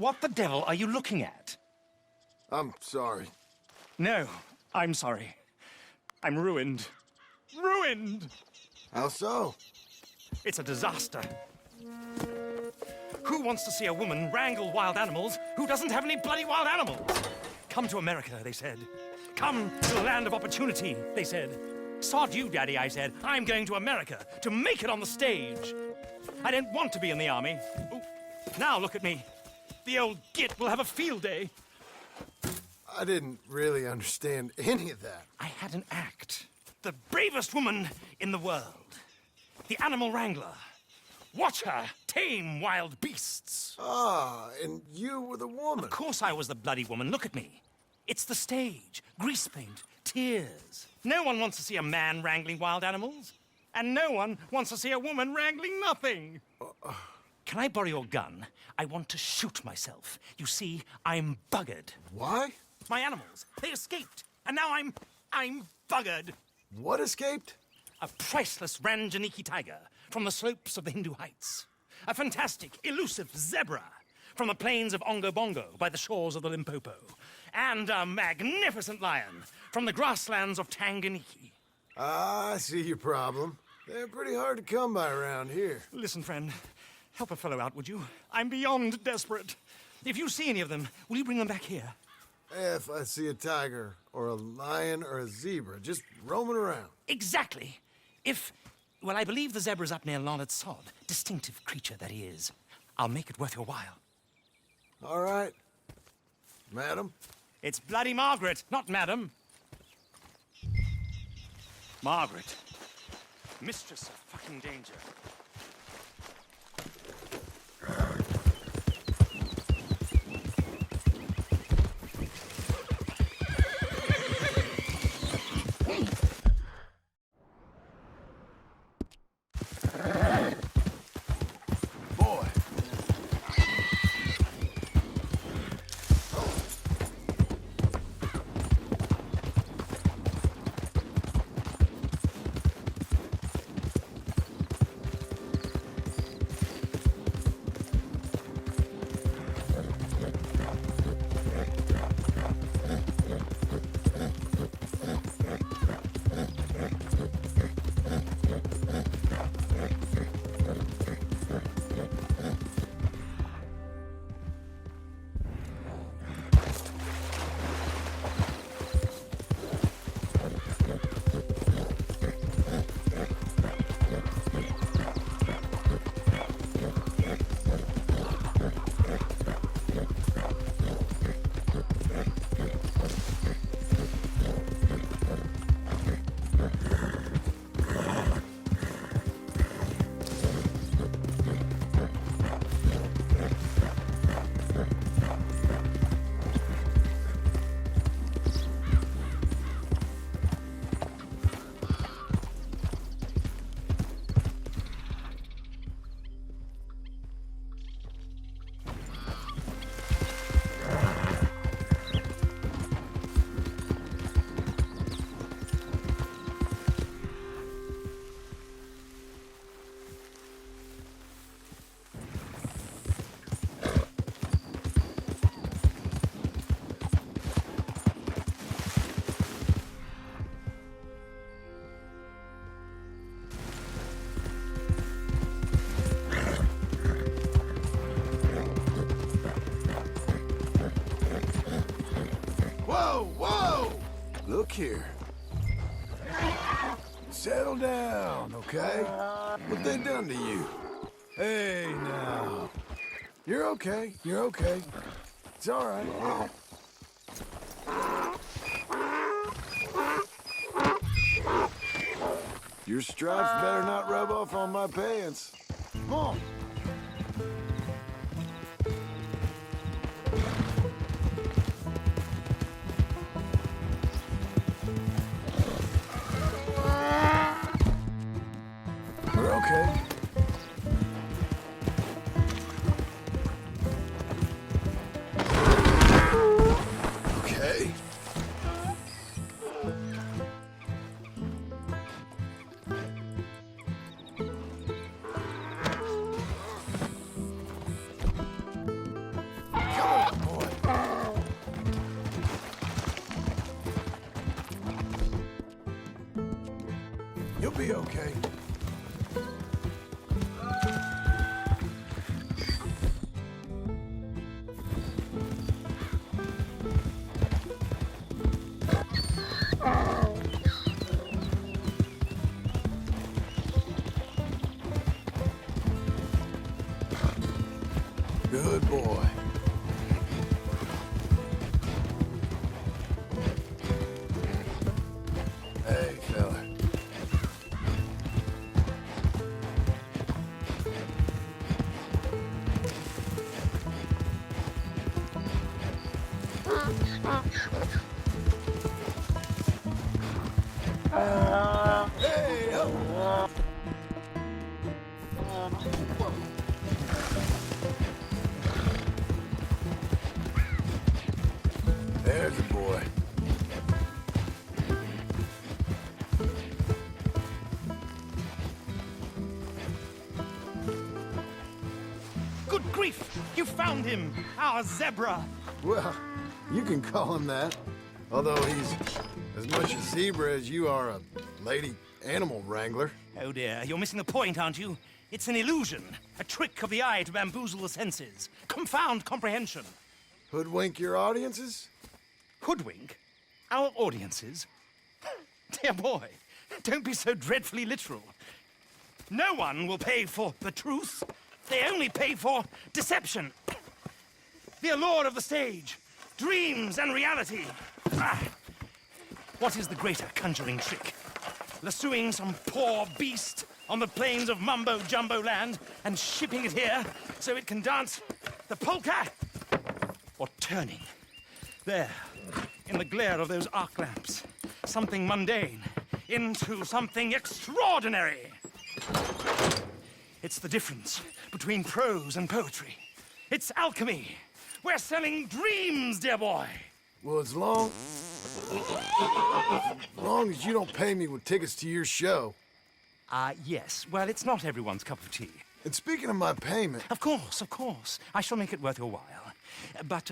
What the devil are you looking at? I'm sorry. No, I'm sorry. I'm ruined. Ruined! How so? It's a disaster. Who wants to see a woman wrangle wild animals who doesn't have any bloody wild animals? Come to America, they said. Come to the land of opportunity, they said. Sod you, Daddy, I said. I'm going to America to make it on the stage. I don't want to be in the army. Ooh, now look at me. The old git will have a field day. I didn't really understand any of that. I had an act. The bravest woman in the world. The animal wrangler. Watch her tame wild beasts. Ah, and you were the woman. Of course I was the bloody woman. Look at me. It's the stage. Grease paint. Tears. No one wants to see a man wrangling wild animals. And no one wants to see a woman wrangling nothing. Can I borrow your gun? I want to shoot myself. You see, I'm buggered. Why? My animals, they escaped. And now I'm buggered. What escaped? A priceless Ranjaniki tiger from the slopes of the Hindu Heights. A fantastic, elusive zebra from the plains of Ongo Bongo by the shores of the Limpopo. And a magnificent lion from the grasslands of Tanganyika. Ah, I see your problem. They're pretty hard to come by around here. Listen, friend, help a fellow out, would you? I'm beyond desperate. If you see any of them, will you bring them back here? If I see a tiger, or a lion, or a zebra, just roaming around. Exactly. Well, I believe the zebra's up near Larned Sod. Distinctive creature that he is. I'll make it worth your while. All right. Madam? It's bloody Margaret, not Madam. Margaret. Mistress of fucking danger. Look here. Settle down, okay? What they done to you? Hey, now. You're okay. You're okay. It's all right. Your stripes better not rub off on my pants. Come on. We're okay. Okay. okay. Good boy. Hey, fella. Hey, up. There's a boy. Good grief! You found him! Our zebra! Well, you can call him that. Although he's as much a zebra as you are a lady animal wrangler. Oh dear, you're missing the point, aren't you? It's an illusion, a trick of the eye to bamboozle the senses, confound comprehension. Hoodwink your audiences? Hoodwink? Our audiences? Dear boy, don't be so dreadfully literal. No one will pay for the truth. They only pay for deception. The allure of the stage, dreams and reality. Ah. What is the greater conjuring trick? Lassoing some poor beast on the plains of mumbo-jumbo land and shipping it here so it can dance the polka? Or turning, there, in the glare of those arc lamps, something mundane into something extraordinary? It's the difference between prose and poetry. It's alchemy. We're selling dreams, dear boy. Well, as long as you don't pay me with tickets to your show. Yes. Well, it's not everyone's cup of tea. And speaking of my payment, Of course, of course. I shall make it worth your while. But,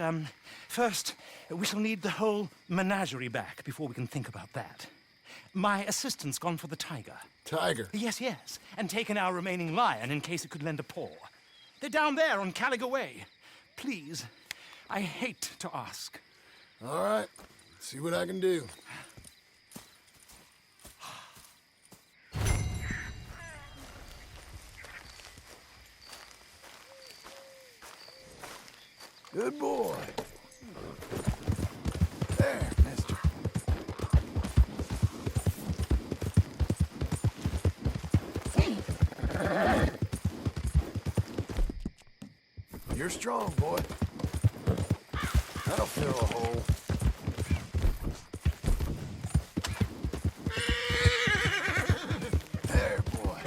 first, we shall need the whole menagerie back before we can think about that. My assistant's gone for the tiger. Tiger. Yes, yes. And taken our remaining lion in case it could lend a paw. They're down there on Caligo Way. Please, I hate to ask. All right, see what I can do. Good boy. There, mister. You're strong, boy. That'll fill a hole. There, boy.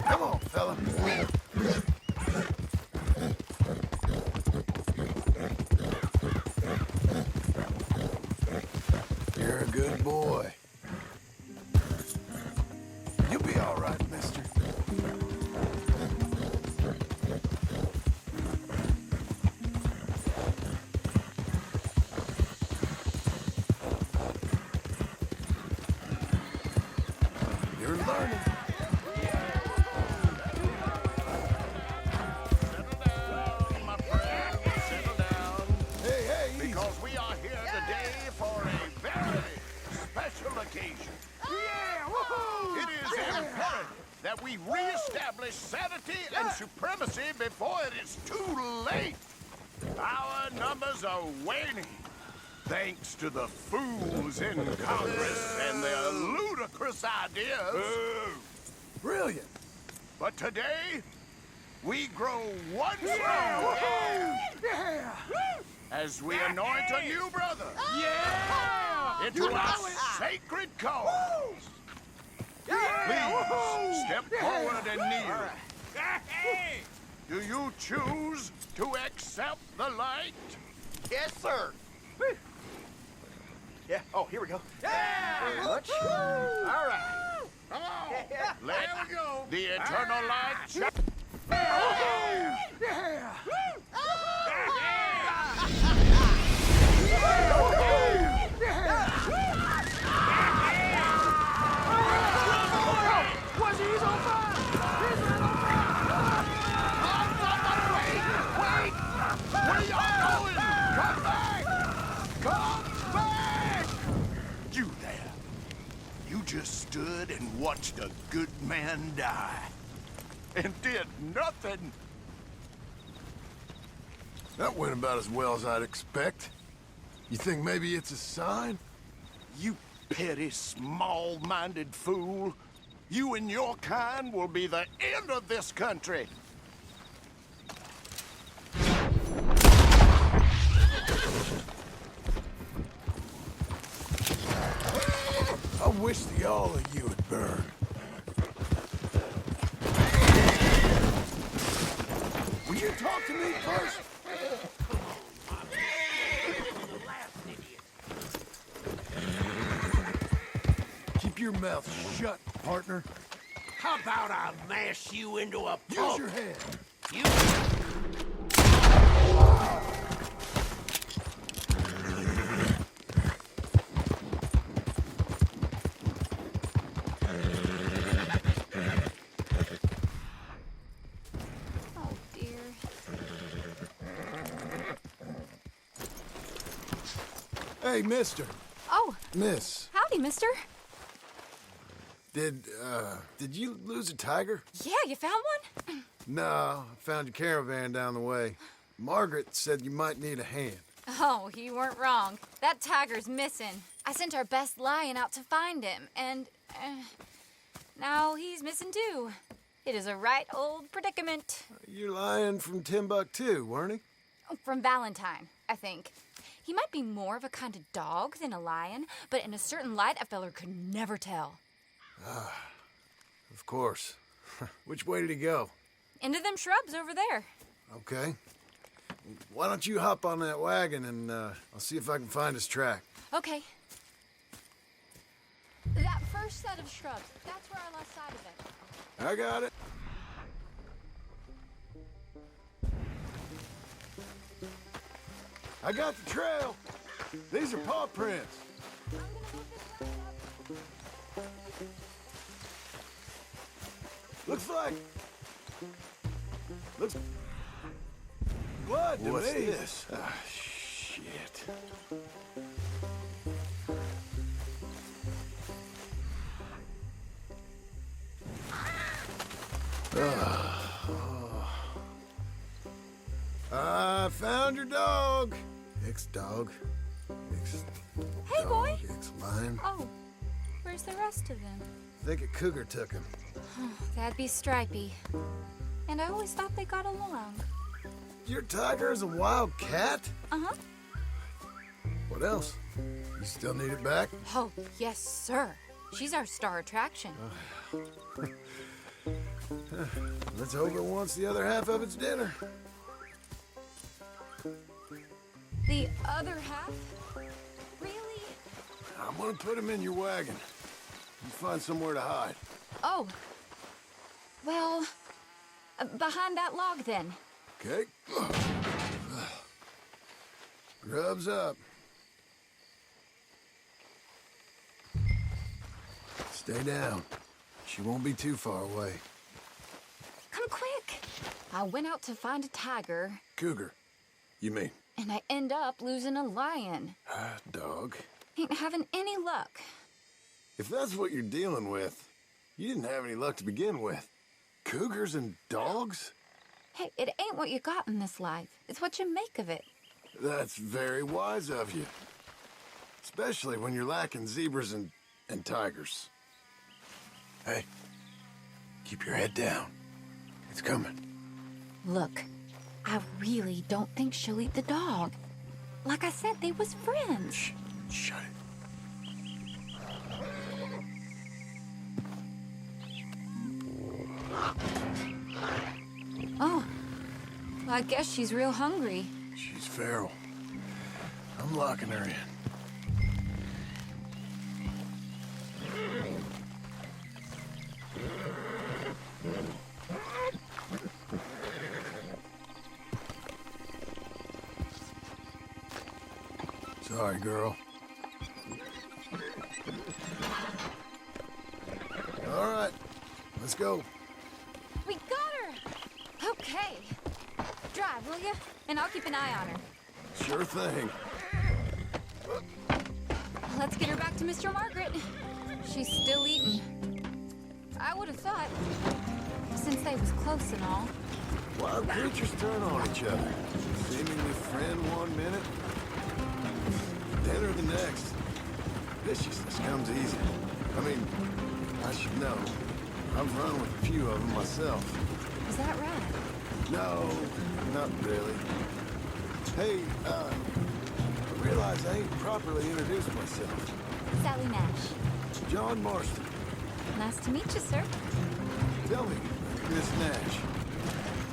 Come on, fella. You're a good boy. You'll be all right, mister. You're learning. My friend, settle down. Hey, hey, easy. Because we are here today for a very special occasion. It is imperative that we reestablish sanity and supremacy before it is too late. Our numbers are waning, thanks to the fools in Congress and their ludicrous ideas. Brilliant. But today, we grow one stronger as we anoint a new brother into our sacred cause. Please step forward and kneel. Do you choose to accept the light? Yes, sir. Yeah. Oh, here we go. Very much. All right. Come on. Let the eternal light shine. good man die. And did nothing. That went about as well as I'd expect. You think maybe it's a sign? You petty, small-minded fool. You and your kind will be the end of this country. I wish the all of you had burned. Will you talk to me first? Keep your mouth shut, partner. How about I mash you into a Use pulp? your head. You... Oh, dear. Hey, mister. Oh, Miss. howdy, mister. Did you lose a tiger? Yeah, you found one? No, I found your caravan down the way. Margaret said you might need a hand. Oh, you weren't wrong. That tiger's missing. I sent our best lion out to find him, and now he's missing too. It is a right old predicament. You're lying from Timbuktu, weren't he? From Valentine, I think. He might be more of a kind of dog than a lion, but in a certain light, a feller could never tell. Of course. Which way did he go? Into them shrubs over there. Okay. Why don't you hop on that wagon and I'll see if I can find his track. Okay. That first set of shrubs, that's where I lost sight of it. I got it. I got the trail. These are paw prints. I'm gonna go this way up. Looks blood to What's me. this? Ah, shit. I found your dog. Ex-dog. Hey, boy. Ex-lion. Oh, where's the rest of them? I think a cougar took him. That'd be Stripey. And I always thought they got along. Your tiger is a wild cat? Uh-huh. What else? You still need it back? Oh, yes, sir. She's our star attraction. Let's hope it wants the other half of its dinner. The other half? Really? I'm gonna put him in your wagon. You find somewhere to hide. Oh. Well, behind that log, then. Okay? Grub's up. Stay down. She won't be too far away. Come quick. I went out to find a tiger, Cougar, you mean? and I end up losing a lion. Dog. Ain't having any luck. If that's what you're dealing with, you didn't have any luck to begin with. Cougars and dogs? Hey, it ain't what you got in this life. It's what you make of it. That's very wise of you. Especially when you're lacking zebras and tigers. Hey, keep your head down. It's coming. Look, I really don't think she'll eat the dog. Like I said, they was friends. Shh, shut it. Oh, well, I guess she's real hungry. She's feral. I'm locking her in. Sorry, girl. All right, let's go. We got her! Okay. Drive, will you? And I'll keep an eye on her. Sure thing. Let's get her back to Mr. Margaret. She's still eating. I would have thought, since they was close and all. Wild creatures turn on each other. Seemingly friend one minute, dinner the next. Viciousness comes easy. I mean, I should know. I've run with a few of them myself. Is that right? No, not really. Hey, I realize I ain't properly introduced myself. Sally Nash. John Marston. Nice to meet you, sir. Tell me, Miss Nash,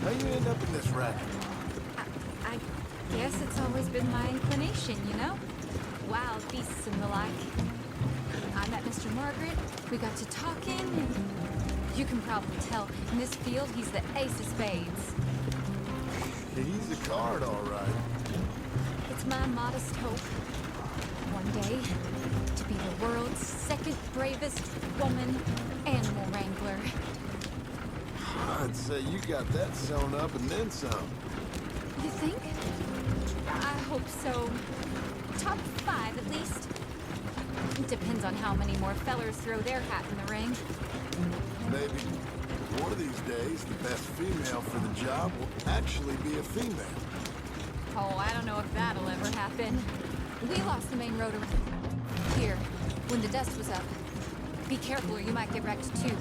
how you end up in this racket? I guess it's always been my inclination, you know? Wild beasts and the like. I met Mr. Margaret, we got to talking, and you can probably tell, in this field, he's the ace of spades. He's a card, all right. It's my modest hope, one day, to be the world's second bravest woman animal wrangler. I'd say you got that sewn up and then some. You think? I hope so. Top 5, at least. It depends on how many more fellers throw their hat in the ring. Maybe one of these days, the best female for the job will actually be a female. Oh, I don't know if that'll ever happen. We lost the main rotor here when the dust was up. Be careful or you might get wrecked too.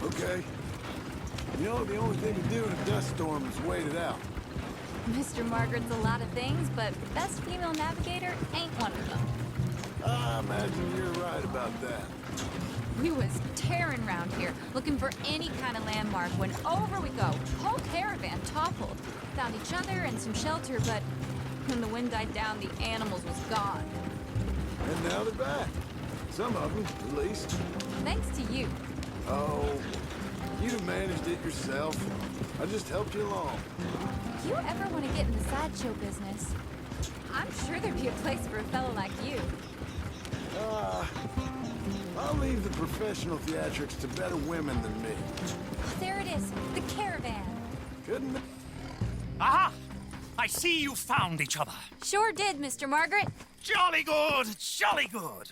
Okay. You know, the only thing to do in a dust storm is wait it out. Mr. Margaret's a lot of things, but best female navigator ain't one of them. I imagine you're right about that. We was tearing around here, looking for any kind of landmark when over we go. Whole caravan toppled. Found each other and some shelter, but when the wind died down, the animals was gone. And now they're back. Some of them, at least. Thanks to you. Oh, you'd have managed it yourself. I just helped you along. If you ever want to get in the sideshow business, I'm sure there'd be a place for a fellow like you. I'll leave the professional theatrics to better women than me. There it is, the caravan. Couldn't... Aha! I see you found each other. Sure did, Mr. Margaret. Jolly good, jolly good.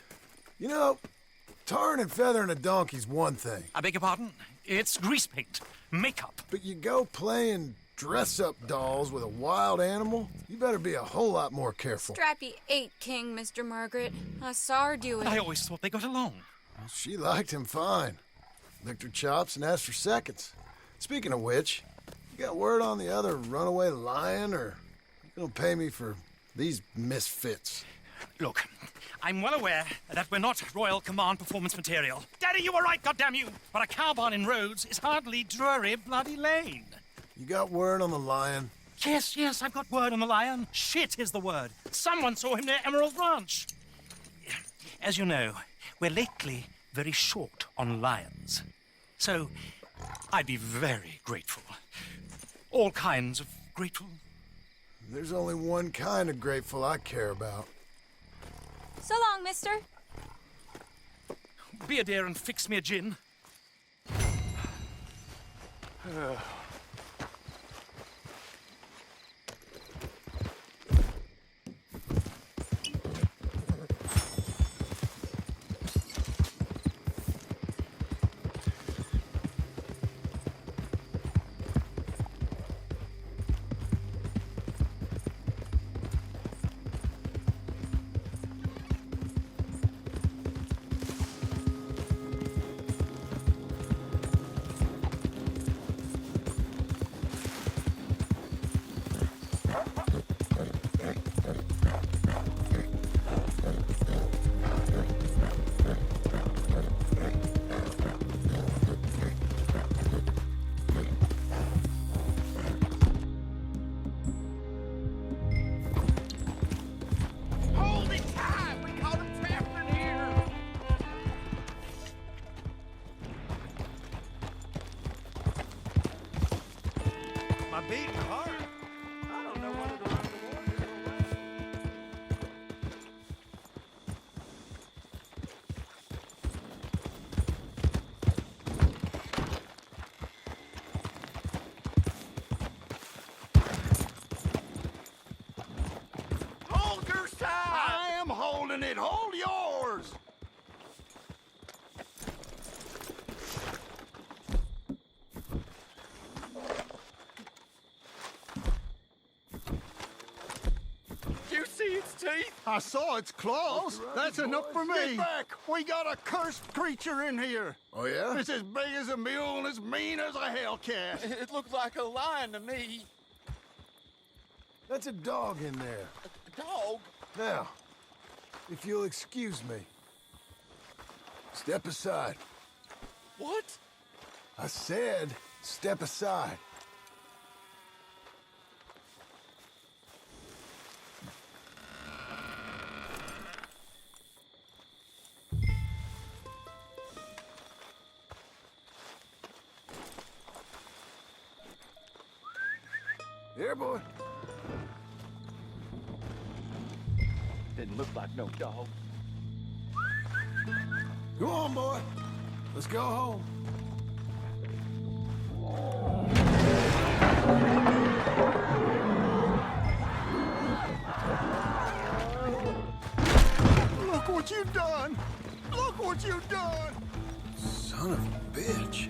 You know, tarring and feathering a donkey's one thing. I beg your pardon? It's grease paint, makeup. But you go playing dress-up dolls with a wild animal, you better be a whole lot more careful. Strappy ate King, Mr. Margaret. I saw her do it. I always thought they got along. Well, she liked him fine. Licked her chops and asked for seconds. Speaking of which, you got word on the other runaway lion, or you gonna pay me for these misfits? Look, I'm well aware that we're not Royal Command performance material. Daddy, you were right, goddamn you! But a cow barn in Rhodes is hardly Drury Bloody Lane. You got word on the lion? Yes, I've got word on the lion. Shit is the word. Someone saw him near Emerald Ranch. As you know, we're lately very short on lions. So, I'd be very grateful. All kinds of grateful. There's only one kind of grateful I care about. So long, mister. Be a dear and fix me a gin. Hold it tight! We caught him trapped in here! My beating heart. I don't know whether to run the water or away. Hold your side! I am holding it. Hold yours! teeth. I saw its claws. That's enough for me. Get back. We got a cursed creature in here. Oh, yeah? It's as big as a mule and as mean as a hellcat. It looked like a lion to me. That's a dog in there. A dog? Now, if you'll excuse me, step aside. What? I said, step aside. Here, boy. Didn't look like no dog. Go on, boy. Let's go home. Look what you've done. Look what you've done. Son of a bitch.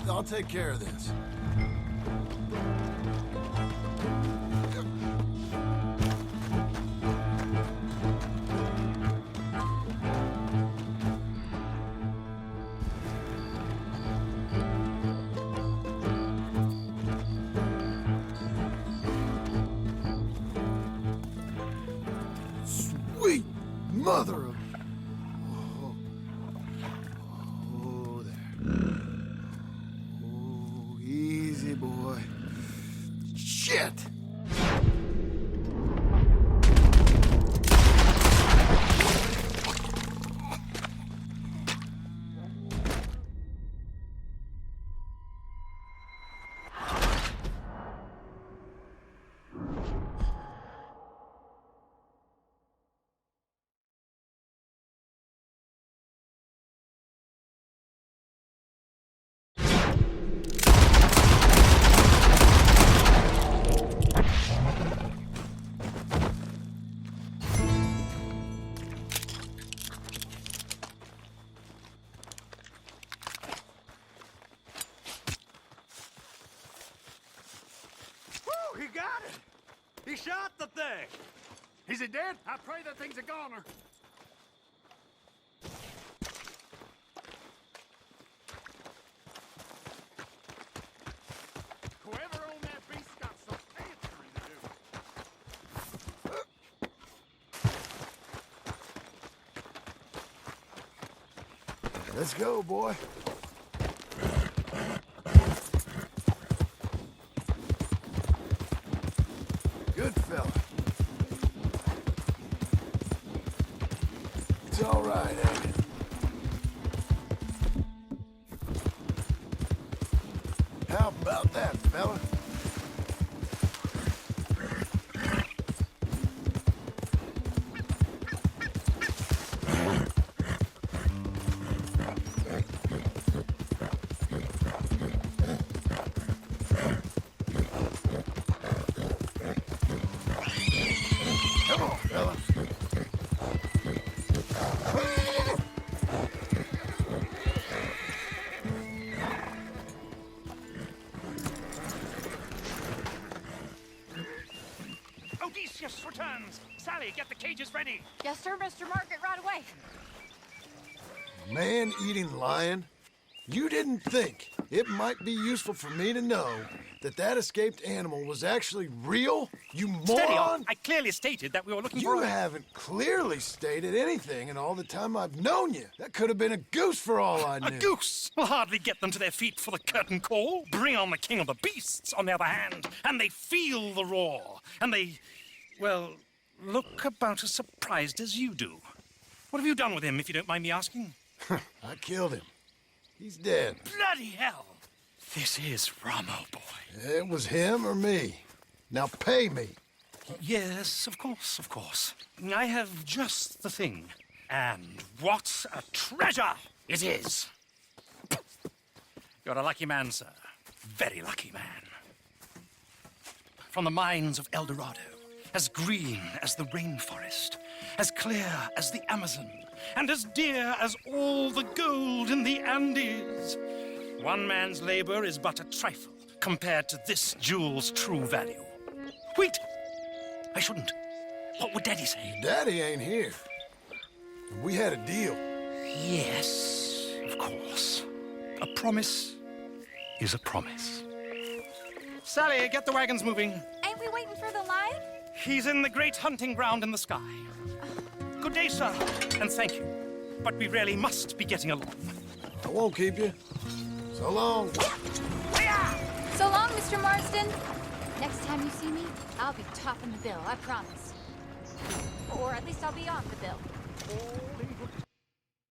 I'll take care of this. Sweet mother of... Oh, there. Oh, easy, boy. Shit! Woo, he got it. He shot the thing. Is it dead? I pray that thing's a goner. Whoever owned that beast got some answering to do. Let's go, boy. Good fella. It's all right, ain't it? How about that, fella? Come on, fella. Odysseus returns. Sally, get the cages ready. Yes, sir, Mr. Margaret, right away. Man-eating lion? You didn't think it might be useful for me to know that that escaped animal was actually real? You Steady on. moron! I clearly stated that we were looking You for a... haven't clearly stated anything in all the time I've known you. That could have been a goose for all I knew. A goose will hardly get them to their feet for the curtain call. Bring on the king of the beasts, on the other hand, and they feel the roar. And they, well, look about as surprised as you do. What have you done with him, if you don't mind me asking? I killed him. He's dead. Bloody hell! This is Ramo, boy. It was him or me. Now pay me. Yes, of course, of course. I have just the thing. And what a treasure it is! You're a lucky man, sir. Very lucky man. From the mines of El Dorado, as green as the rainforest, as clear as the Amazon, and as dear as all the gold in the Andes. One man's labor is but a trifle compared to this jewel's true value. Wheat I shouldn't. What would Daddy say? Daddy ain't here. We had a deal. Yes, of course. A promise is a promise. Sally, get the wagons moving. Ain't we waiting for the lion? He's in the great hunting ground in the sky. Good day, sir, and thank you. But we really must be getting along. I won't keep you. So long. So long, Mr. Marsden. Next time you see me, I'll be topping the bill, I promise. Or at least I'll be on the bill.